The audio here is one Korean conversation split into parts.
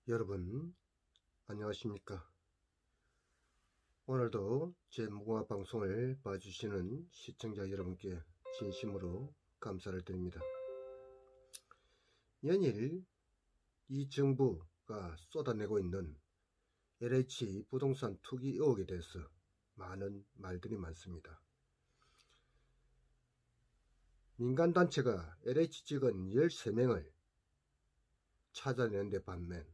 여러분 안녕하십니까. 오늘도 제 무궁화 방송을 봐주시는 시청자 여러분께 진심으로 감사를 드립니다. 연일 이 정부가 쏟아내고 있는 LH 부동산 투기 의혹에 대해서 많은 말들이 많습니다. 민간단체가 LH 직원 13명을 찾아낸 데 반면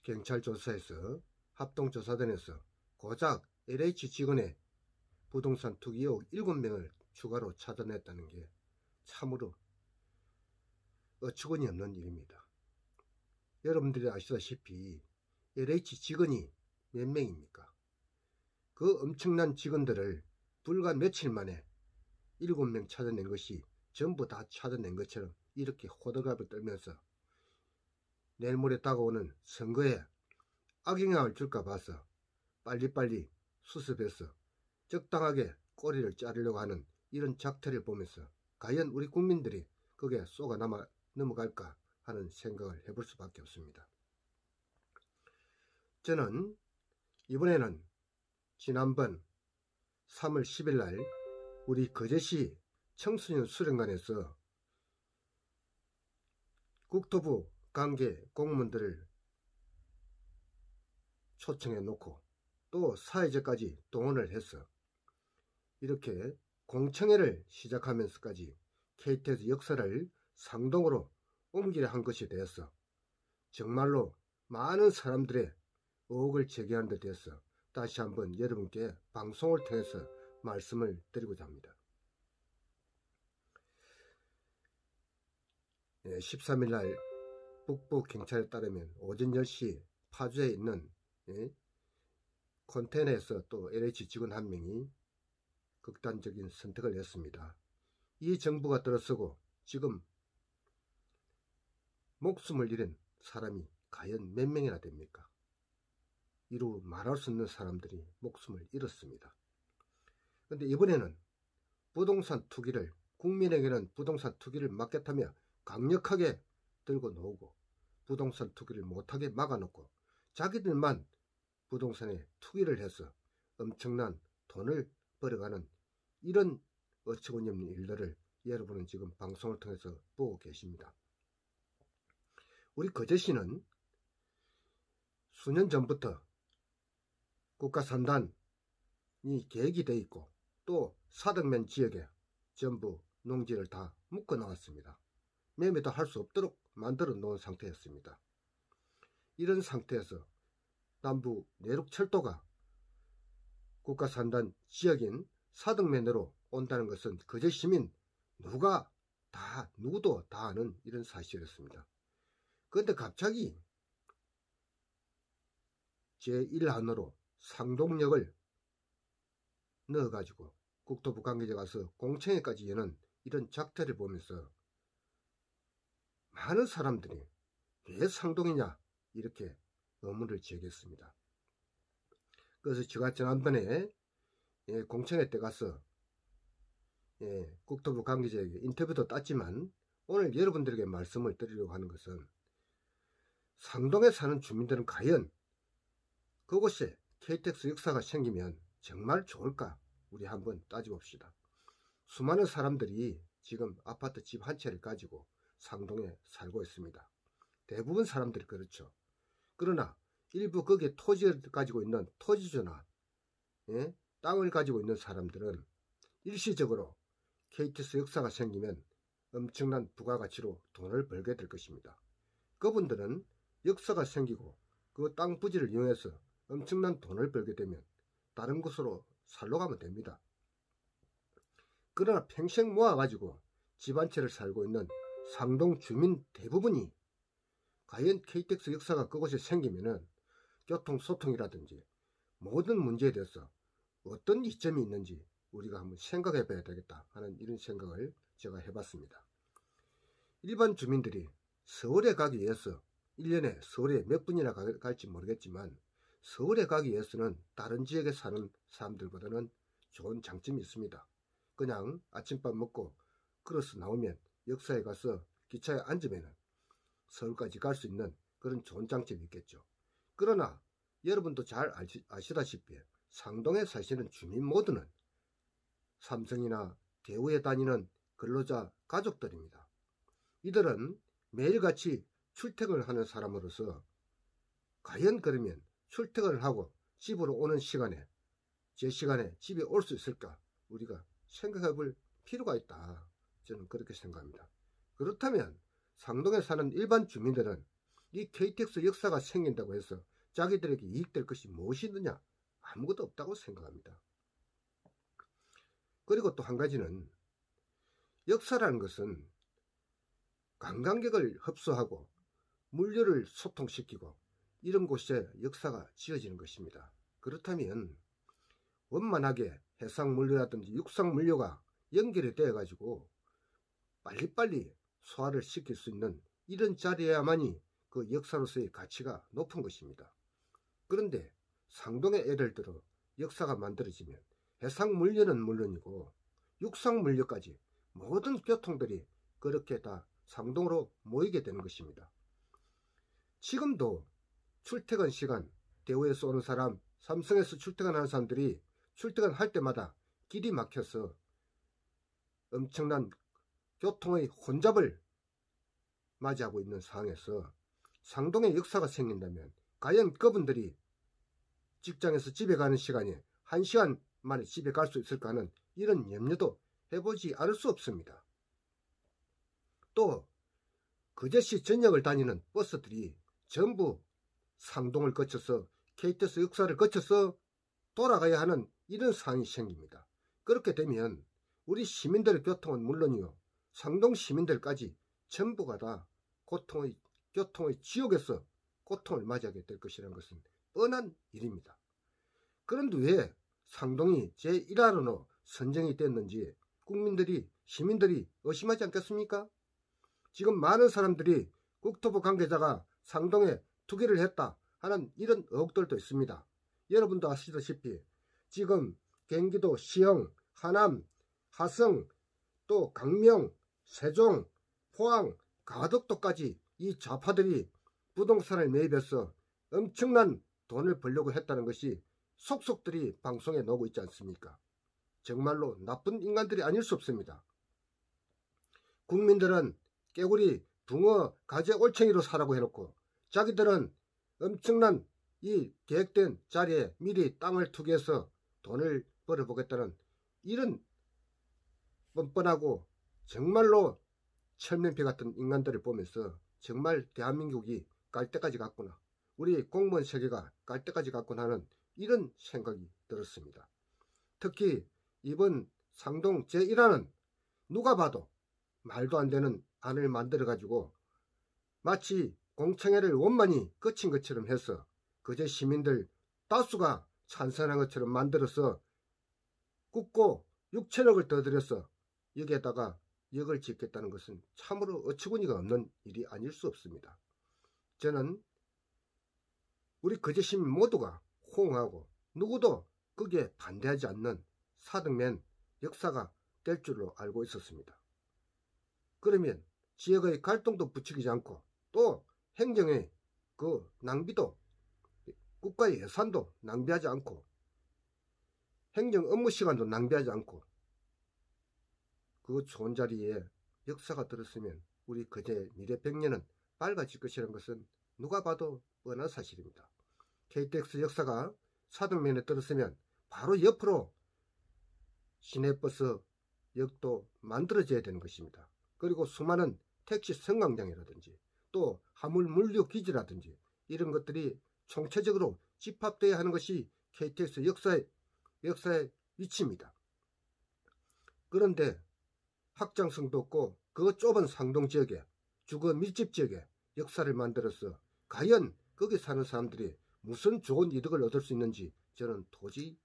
경찰 조사에서 합동조사단에서 고작 LH 직원의 부동산 투기 의혹 7명을 추가로 찾아냈다는 게 참으로 어처구니 없는 일입니다. 여러분들이 아시다시피 LH 직원이 몇 명입니까? 그 엄청난 직원들을 불과 며칠 만에 7명 찾아낸 것이 전부 다 찾아낸 것처럼 이렇게 호들갑을 떨면서 내일 모레 다가오는 선거에 악영향을 줄까 봐서 빨리빨리 수습해서 적당하게 꼬리를 자르려고 하는 이런 작태를 보면서 과연 우리 국민들이 거기에 쏘가 넘어갈까 하는 생각을 해볼 수밖에 없습니다. 저는 이번에는 지난번 3월 10일 날 우리 거제시 청소년 수련관에서 국토부 관계 공무원들을 초청해 놓고 또 사회자까지 동원을 해서 이렇게 공청회를 시작하면서까지 KTX 역사를 상동으로 옮기려 한 것에 대해서 정말로 많은 사람들의 의혹을 제기하는 데 대해서 다시 한번 여러분께 방송을 통해서 말씀을 드리고자 합니다. 13일 날 북부 경찰에 따르면 오전 10시 파주에 있는 컨테이너에서 또 LH 직원 1명이 극단적인 선택을 했습니다. 이 정부가 들어서고 지금 목숨을 잃은 사람이 과연 몇 명이나 됩니까? 이루 말할 수 없는 사람들이 목숨을 잃었습니다. 그런데 이번에는 부동산 투기를, 국민에게는 부동산 투기를 막겠다며 강력하게 들고 놓고 부동산 투기를 못하게 막아놓고 자기들만 부동산에 투기를 해서 엄청난 돈을 벌어가는 이런 어처구니 없는 일들을 여러분은 지금 방송을 통해서 보고 계십니다. 우리 거제시는 수년 전부터 국가산단이 계획이 되어 있고 또 사덕면 지역에 전부 농지를 다 묶어 나왔습니다. 매매도 할 수 없도록 만들어 놓은 상태였습니다. 이런 상태에서 남부 내륙철도가 국가산단 지역인 사덕면으로 온다는 것은 거제시민 누구도 다 아는 이런 사실이었습니다. 그런데 갑자기 제1항으로 상동역을 넣어가지고 국토부 관계자 가서 공청회까지 여는 이런 작태를 보면서 많은 사람들이 왜 상동이냐 이렇게 의문을 제기했습니다. 그래서 제가 지난번에 공청회 때 가서 국토부 관계자에게 인터뷰도 땄지만 오늘 여러분들에게 말씀을 드리려고 하는 것은 상동에 사는 주민들은 과연 그곳에 KTX 역사가 생기면 정말 좋을까? 우리 한번 따져봅시다. 수많은 사람들이 지금 아파트 집 한 채를 가지고 상동에 살고 있습니다. 대부분 사람들이 그렇죠. 그러나 일부 거기에 토지를 가지고 있는 토지주나 땅을 가지고 있는 사람들은 일시적으로 KTX 역사가 생기면 엄청난 부가가치로 돈을 벌게 될 것입니다. 그분들은 역사가 생기고 그 땅 부지를 이용해서 엄청난 돈을 벌게 되면 다른 곳으로 살러 가면 됩니다. 그러나 평생 모아가지고 집 한 채를 살고 있는 상동 주민 대부분이 과연 KTX 역사가 그곳에 생기면은 교통소통이라든지 모든 문제에 대해서 어떤 이점이 있는지 우리가 한번 생각해 봐야 되겠다 하는 이런 생각을 제가 해봤습니다. 일반 주민들이 서울에 가기 위해서 1년에 서울에 몇 분이나 갈지 모르겠지만 서울에 가기 위해서는 다른 지역에 사는 사람들보다는 좋은 장점이 있습니다. 그냥 아침밥 먹고 걸어서 나오면 역사에 가서 기차에 앉으면 서울까지 갈 수 있는 그런 좋은 장점이 있겠죠. 그러나 여러분도 잘 아시다시피 상동에 사시는 주민 모두는 삼성이나 대우에 다니는 근로자 가족들입니다. 이들은 매일같이 출퇴근을 하는 사람으로서 과연 그러면 출퇴근을 하고 집으로 오는 시간에 제 시간에 집에 올 수 있을까? 우리가 생각해 볼 필요가 있다. 저는 그렇게 생각합니다. 그렇다면 상동에 사는 일반 주민들은 이 KTX 역사가 생긴다고 해서 자기들에게 이익될 것이 무엇이 있느냐? 아무것도 없다고 생각합니다. 그리고 또 한 가지는 역사라는 것은 관광객을 흡수하고 물류를 소통시키고 이런 곳에 역사가 지어지는 것입니다. 그렇다면 원만하게 해상 물류라든지 육상 물류가 연결이 되어 가지고 빨리빨리 소화를 시킬 수 있는 이런 자리에야만이 그 역사로서의 가치가 높은 것입니다. 그런데 상동에 예를 들어 역사가 만들어지면 해상 물류는 물론이고 육상 물류까지 모든 교통들이 그렇게 다 상동으로 모이게 되는 것입니다. 지금도 출퇴근 시간 대우에서 오는 사람, 삼성에서 출퇴근하는 사람들이 출퇴근할 때마다 길이 막혀서 엄청난 교통의 혼잡을 맞이하고 있는 상황에서 상동에 역사가 생긴다면 과연 그분들이 직장에서 집에 가는 시간에 1시간 만에 집에 갈 수 있을까 하는 이런 염려도 해보지 않을 수 없습니다. 또 그제시 전역을 다니는 버스들이 전부 상동을 거쳐서 KTX 역사를 거쳐서 돌아가야 하는 이런 상황이 생깁니다. 그렇게 되면 우리 시민들의 교통은 물론이요 상동 시민들까지 전부가 다 교통의 지옥에서 고통을 맞이하게 될 것이라는 것은 뻔한 일입니다. 그런데 왜 상동이 제1화로로 선정이 됐는지 시민들이 의심하지 않겠습니까? 지금 많은 사람들이 국토부 관계자가 상동에 투기를 했다 하는 이런 의혹들도 있습니다. 여러분도 아시다시피 지금 경기도 시흥, 하남, 화성, 또 강명, 세종, 포항, 가덕도까지 이 좌파들이 부동산을 매입해서 엄청난 돈을 벌려고 했다는 것이 속속들이 방송에 나오고 있지 않습니까? 정말로 나쁜 인간들이 아닐 수 없습니다. 국민들은 깨구리, 붕어, 가재, 올챙이로 사라고 해놓고 자기들은 엄청난 이 계획된 자리에 미리 땅을 투기해서 돈을 벌어보겠다는 이런 뻔뻔하고 정말로 철면피 같은 인간들을 보면서 정말 대한민국이 갈 때까지 갔구나. 우리 공무원 세계가 갈 때까지 갔구나 하는 이런 생각이 들었습니다. 특히 이번 상동 제1화는 누가 봐도 말도 안 되는 안을 만들어 가지고 마치 공청회를 원만히 거친 것처럼 해서 그제 시민들 다수가 찬성한 것처럼 만들어서 굽고 6천억을 더 들여서 여기에다가 역을 짓겠다는 것은 참으로 어처구니가 없는 일이 아닐 수 없습니다. 저는 우리 거제 시민 모두가 호응하고 누구도 거기에 반대하지 않는 사등면 역사가 될 줄로 알고 있었습니다. 그러면 지역의 갈등도 부추기지 않고 또 행정의 그 낭비도 국가의 예산도 낭비하지 않고 행정 업무 시간도 낭비하지 않고 그 좋은 자리에 역사가 들었으면 우리 거제 미래 100년은 밝아질 것이라는 것은 누가 봐도 뻔한 사실입니다. KTX 역사가 사등면에 들었으면 바로 옆으로 시내버스 역도 만들어져야 되는 것입니다. 그리고 수많은 택시 승강장이라든지 또 화물 물류 기지라든지 이런 것들이 총체적으로 집합되어야 하는 것이 KTX 역사의 위치입니다. 그런데 확장성도 없고 그 좁은 상동 지역에 주거 밀집 지역에 역사를 만들어서 과연 거기 사는 사람들이 무슨 좋은 이득을 얻을 수 있는지 저는 도저히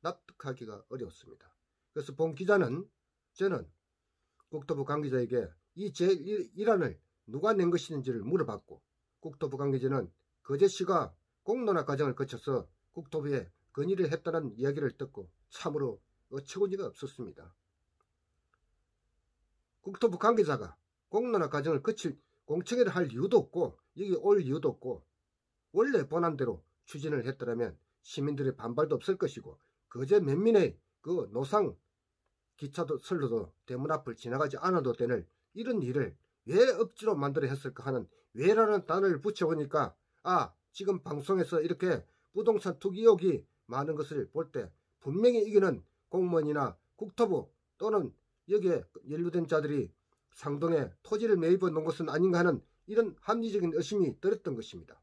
납득하기가 어려웠습니다. 그래서 본 기자는 저는 국토부 관계자에게 이 제1안을 누가 낸 것인지를 물어봤고 국토부 관계자는 거제시가 공론화 과정을 거쳐서 국토부에 건의를 했다는 이야기를 듣고 참으로 어처구니가 없었습니다. 국토부 관계자가 공론화 과정을 거칠 공청회를 할 이유도 없고 여기 올 이유도 없고 원래 본안대로 추진을 했더라면 시민들의 반발도 없을 것이고 그저 면민의 그 노상 기차도 선로도 대문 앞을 지나가지 않아도 되는 이런 일을 왜 억지로 만들어 했을까 하는 왜라는 단어를 붙여보니까 지금 방송에서 이렇게 부동산 투기 의혹이 많은 것을 볼 때 분명히 이기는 공무원이나 국토부 또는 여기에 연루된 자들이 상동에 토지를 매입해 놓은 것은 아닌가 하는 이런 합리적인 의심이 들었던 것입니다.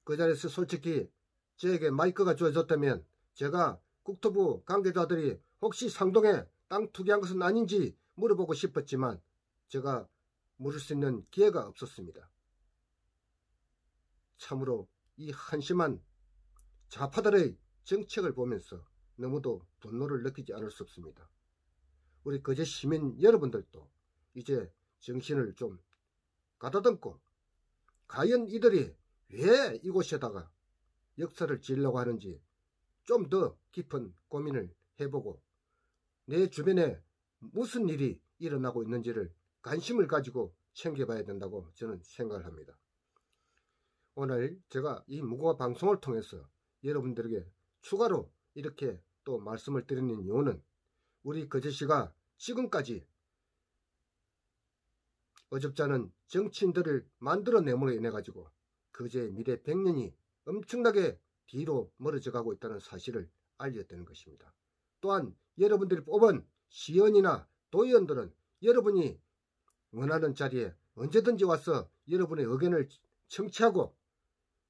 그 자리에서 솔직히 저에게 마이크가 주어졌다면 제가 국토부 관계자들이 혹시 상동에 땅 투기한 것은 아닌지 물어보고 싶었지만 제가 물을 수 있는 기회가 없었습니다. 참으로 이 한심한 좌파들의 정책을 보면서 너무도 분노를 느끼지 않을 수 없습니다. 우리 거제 시민 여러분들도 이제 정신을 좀 가다듬고 과연 이들이 왜 이곳에다가 역사를 지으려고 하는지 좀 더 깊은 고민을 해보고 내 주변에 무슨 일이 일어나고 있는지를 관심을 가지고 챙겨봐야 된다고 저는 생각을 합니다. 오늘 제가 이 무고와 방송을 통해서 여러분들에게 추가로 이렇게 또 말씀을 드리는 이유는 우리 거제시가 지금까지 어줍잖은 정치인들을 만들어내므로 인해 가지고 거제의 미래 100년이 엄청나게 뒤로 멀어져 가고 있다는 사실을 알렸다는 것입니다. 또한 여러분들이 뽑은 시의원이나 도의원들은 여러분이 원하는 자리에 언제든지 와서 여러분의 의견을 청취하고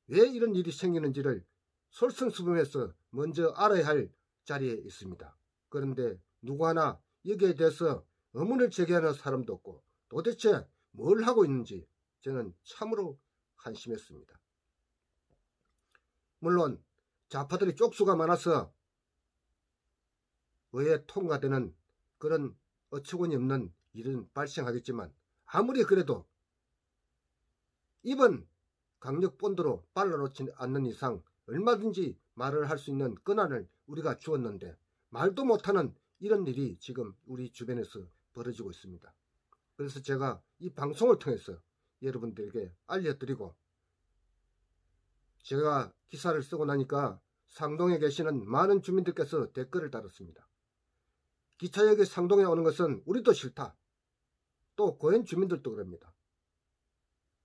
왜 이런 일이 생기는지를 솔선수범해서 먼저 알아야 할 자리에 있습니다. 그런데 누구 하나 여기에 대해서 의문을 제기하는 사람도 없고 도대체 뭘 하고 있는지 저는 참으로 한심했습니다. 물론 좌파들이 쪽수가 많아서 의회 통과되는 그런 어처구니 없는 일은 발생하겠지만 아무리 그래도 이번 강력본드로 발라놓지 않는 이상 얼마든지 말을 할 수 있는 권한을 우리가 주었는데 말도 못하는 이런 일이 지금 우리 주변에서 벌어지고 있습니다. 그래서 제가 이 방송을 통해서 여러분들에게 알려드리고 제가 기사를 쓰고 나니까 상동에 계시는 많은 주민들께서 댓글을 달았습니다. 기차역에 상동에 오는 것은 우리도 싫다. 또 고현 주민들도 그럽니다.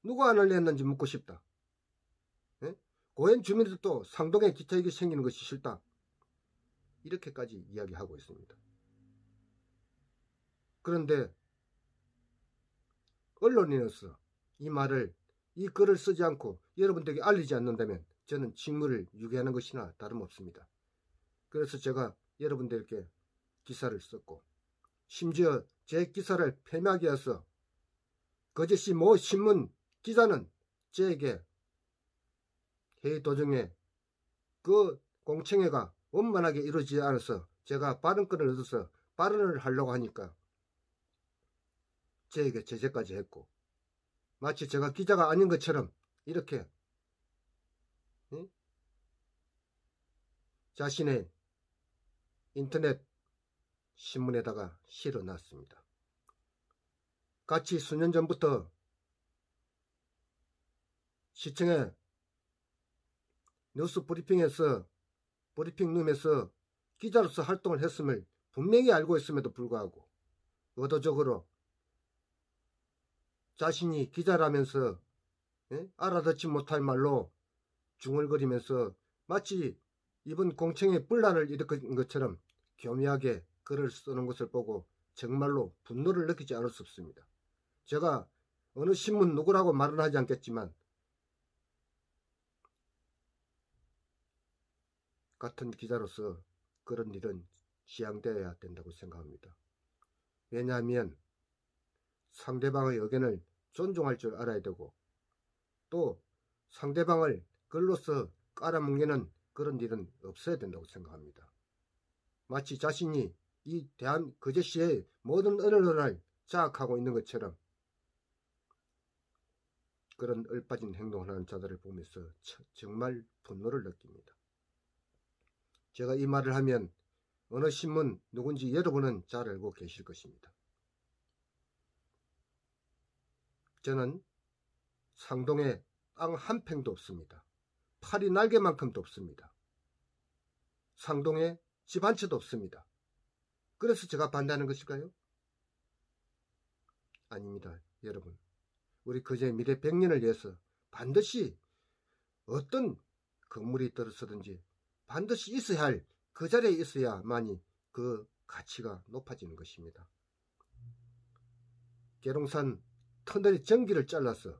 누가 안 알렸는지 묻고 싶다. 예? 고현 주민들도 상동에 기차역이 생기는 것이 싫다. 이렇게까지 이야기하고 있습니다. 그런데 언론인으로서 이 글을 쓰지 않고 여러분들에게 알리지 않는다면 저는 직무를 유기하는 것이나 다름없습니다. 그래서 제가 여러분들께 기사를 썼고 심지어 제 기사를 폐매하기 위해서 거제시 모 신문 기자는 저에게 회의 도중에 그 공청회가 원만하게 이루어지지 않아서 제가 발언권을 얻어서 발언을 하려고 하니까 저에게 제재까지 했고 마치 제가 기자가 아닌 것처럼 이렇게 자신의 인터넷 신문에다가 실어놨습니다. 같이 수년 전부터 시청에 뉴스 브리핑에서 브리핑룸에서 기자로서 활동을 했음을 분명히 알고 있음에도 불구하고 의도적으로 자신이 기자라면서 알아듣지 못할 말로 중얼거리면서 마치 이번 공청회 분란을 일으킨 것처럼 교묘하게 글을 쓰는 것을 보고 정말로 분노를 느끼지 않을 수 없습니다. 제가 어느 신문 누구라고 말은 하지 않겠지만 같은 기자로서 그런 일은 지양되어야 된다고 생각합니다. 왜냐하면 상대방의 의견을 존중할 줄 알아야 되고 또 상대방을 글로써 깔아뭉개는 그런 일은 없어야 된다고 생각합니다. 마치 자신이 이 거제시의 모든 언론을 장악하고 있는 것처럼 그런 얼빠진 행동을 하는 자들을 보면서 정말 분노를 느낍니다. 제가 이 말을 하면 어느 신문 누군지 여러분은 잘 알고 계실 것입니다. 저는 상동에 땅 한 평도 없습니다. 파리 날개만큼도 없습니다. 상동에 집 한 채도 없습니다. 그래서 제가 반대하는 것일까요? 아닙니다. 여러분, 우리 그제의 미래 100년을 위해서 반드시 어떤 건물이 들어서든지 반드시 있어야 할 그 자리에 있어야만이 그 가치가 높아지는 것입니다. 계룡산 터널의 전기를 잘라서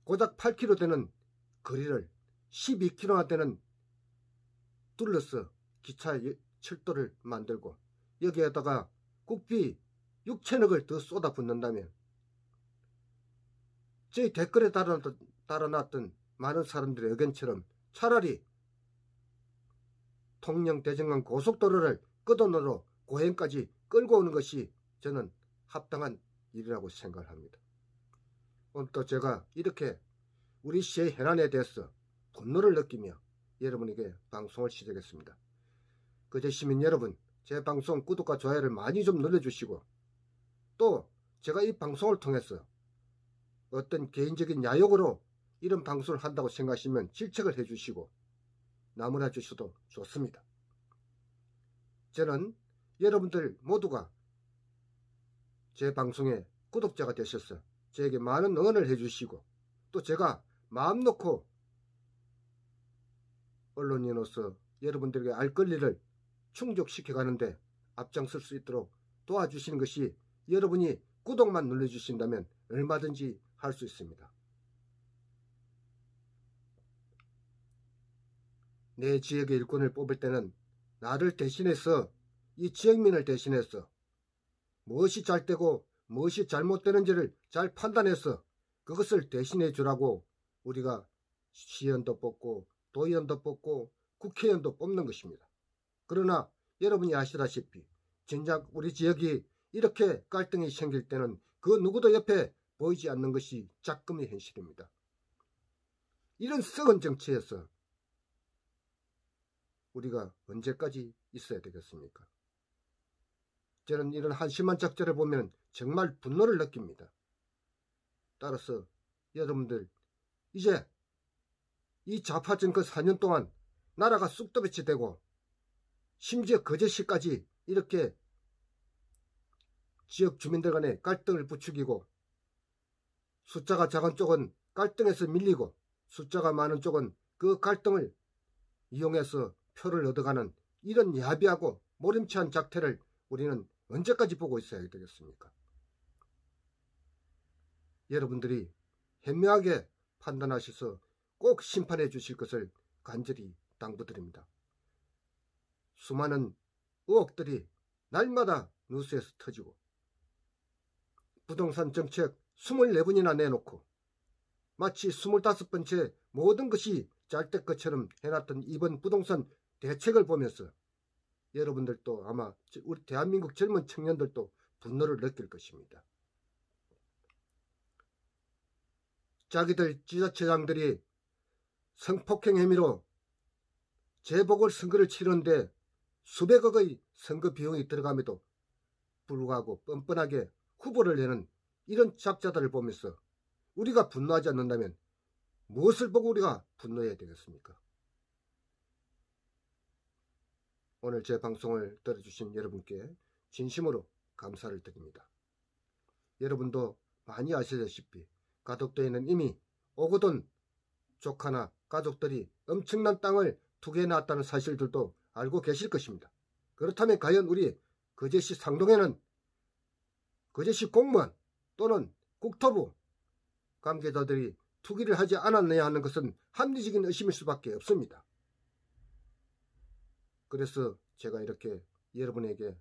고작 8km 되는 거리를 12km나 되는 둘러서 기차 철도를 만들고 여기에다가 국비 6천억을 더 쏟아붓는다면 저희 댓글에 달아놨던 많은 사람들의 의견처럼 차라리 통영 대전간 고속도로를 끝원으로 고행까지 끌고 오는 것이 저는 합당한 일이라고 생각을 합니다. 오늘 또 제가 이렇게 우리 시의 현안에 대해서 분노를 느끼며 여러분에게 방송을 시작했습니다. 그제 시민 여러분, 제 방송 구독과 좋아요를 많이 좀 눌러주시고, 또 제가 이 방송을 통해서 어떤 개인적인 야욕으로 이런 방송을 한다고 생각하시면 질책을 해주시고 나무라 주셔도 좋습니다. 저는 여러분들 모두가 제 방송에 구독자가 되셔서 저에게 많은 응원을 해주시고, 또 제가 마음 놓고 언론인으로서 여러분들에게 알 권리를 충족시켜 가는데 앞장설 수 있도록 도와주시는 것이, 여러분이 구독만 눌러주신다면 얼마든지 할 수 있습니다. 내 지역의 일꾼을 뽑을 때는 나를 대신해서, 이 지역민을 대신해서 무엇이 잘되고 무엇이 잘못되는지를 잘 판단해서 그것을 대신해 주라고 우리가 시의원도 뽑고 도의원도 뽑고 국회의원도 뽑는 것입니다. 그러나 여러분이 아시다시피 진작 우리 지역이 이렇게 갈등이 생길 때는 그 누구도 옆에 보이지 않는 것이 작금의 현실입니다. 이런 썩은 정치에서 우리가 언제까지 있어야 되겠습니까? 저는 이런 한심한 작전을 보면 정말 분노를 느낍니다. 따라서 여러분들, 이제 이 좌파 정권 4년 동안 나라가 쑥더볕이 되고 심지어 거제시까지 이렇게 지역 주민들 간에 갈등을 부추기고, 숫자가 작은 쪽은 갈등에서 밀리고 숫자가 많은 쪽은 그 갈등을 이용해서 표를 얻어가는 이런 야비하고 모림치한 작태를 우리는 언제까지 보고 있어야 되겠습니까? 여러분들이 현명하게 판단하셔서 꼭 심판해 주실 것을 간절히 당부드립니다. 수많은 의혹들이 날마다 뉴스에서 터지고, 부동산 정책 24번이나 내놓고 마치 25번째 모든 것이 잘 될 것처럼 해놨던 이번 부동산 대책을 보면서 여러분들도 아마 우리 대한민국 젊은 청년들도 분노를 느낄 것입니다. 자기들 지자체장들이 성폭행 혐의로 재보궐선거를 치르는데 수백억의 선거 비용이 들어감에도 불구하고 뻔뻔하게 후보를 내는 이런 작자들을 보면서 우리가 분노하지 않는다면 무엇을 보고 우리가 분노해야 되겠습니까? 오늘 제 방송을 들어주신 여러분께 진심으로 감사를 드립니다. 여러분도 많이 아시다시피 가덕도에는 이미 오거돈 조카나 가족들이 엄청난 땅을 투기해 놨다는 사실들도 알고 계실 것입니다. 그렇다면 과연 우리 거제시 상동에는 거제시 공무원 또는 국토부 관계자들이 투기를 하지 않았느냐 하는 것은 합리적인 의심일 수밖에 없습니다. 그래서 제가 이렇게 여러분에게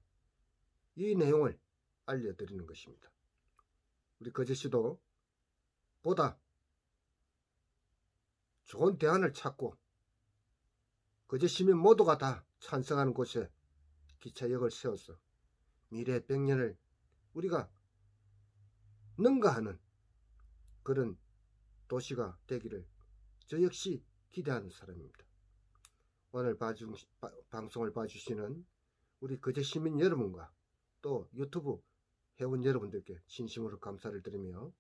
이 내용을 알려드리는 것입니다. 우리 거제시도 보다 좋은 대안을 찾고 거제 시민 모두가 다 찬성하는 곳에 기차역을 세워서 미래 100년을 우리가 능가하는 그런 도시가 되기를 저 역시 기대하는 사람입니다. 오늘 방송을 봐주시는 우리 거제 시민 여러분과 또 유튜브 회원 여러분들께 진심으로 감사를 드리며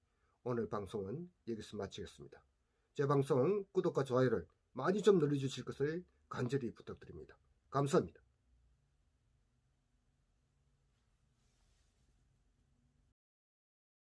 오늘 방송은 여기서 마치겠습니다. 제 방송 구독과 좋아요를 많이 좀 눌러주실 것을 간절히 부탁드립니다. 감사합니다.